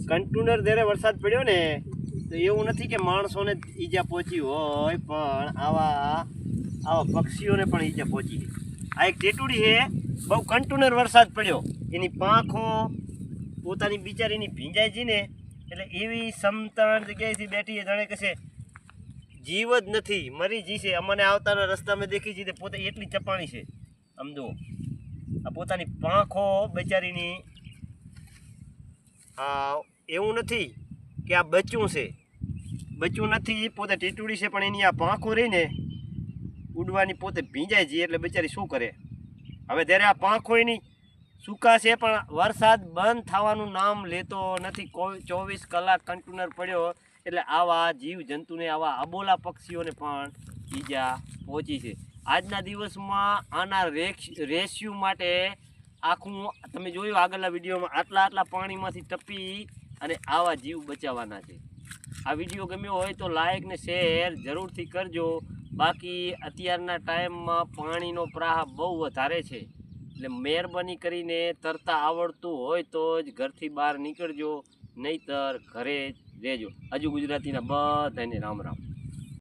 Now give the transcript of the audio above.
કન્ટિન્યુઅર જ્યારે વરસાદ પડ્યો ને તો એવું નથી કે માણસોને ઈજા પહોંચી હોય, પણ આવા પક્ષીઓને પણ ઈજા પહોંચી. આ એક ટેટુડી છે, બહુ કન્ટિન્યુઅર વરસાદ પડ્યો, એની પાંખો પોતાની બિચારીની ભીંજાઈ જઈને એટલે એવી સમતણ જગ્યાએથી બેઠી છે, જાણે કે છે જીવ જ નથી, મરી જી છે. અમને આવતાના રસ્તામાં દેખી છે પોતે એટલી ચપાણી છે. આમ જુઓ, આ પોતાની પાંખો બિચારીની, એવું નથી કે આ બચ્ચું છે, બચ્ચું નથી, પોતે ટીટુડી છે, પણ એની આ પાંખો રહીને ઉડવાની પોતે ભીંજાય છે. એટલે બિચારી શું કરે હવે? જ્યારે આ પાંખો એની સુકાશે, પણ વરસાદ બંધ થવાનું નામ લેતો નથી. 24 કલાક કન્ટિન્યુઅર પડ્યો એટલે આવા જીવ જંતુને, આવા અબોલા પક્ષીઓને પણ ઈજા પહોંચી છે. આજના દિવસમાં આના રેસ્ક્યુ માટે આખું તમે જોયું આગળના વિડીયોમાં, આટલા પાણીમાંથી ટપી અને આવા જીવ બચાવવાના છે. આ વિડીયો ગમ્યો હોય તો લાઈક ને શેર જરૂરથી કરજો. બાકી અત્યારના ટાઈમમાં પાણીનો પ્રવાહ બહુ વધારે છે, એટલે મહેરબાની કરીને તરતા આવડતું હોય તો જ ઘરથી બહાર નીકળજો, નહીંતર ઘરે જ રહેજો. હજુ ગુજરાતીના બધાને રામ રામ.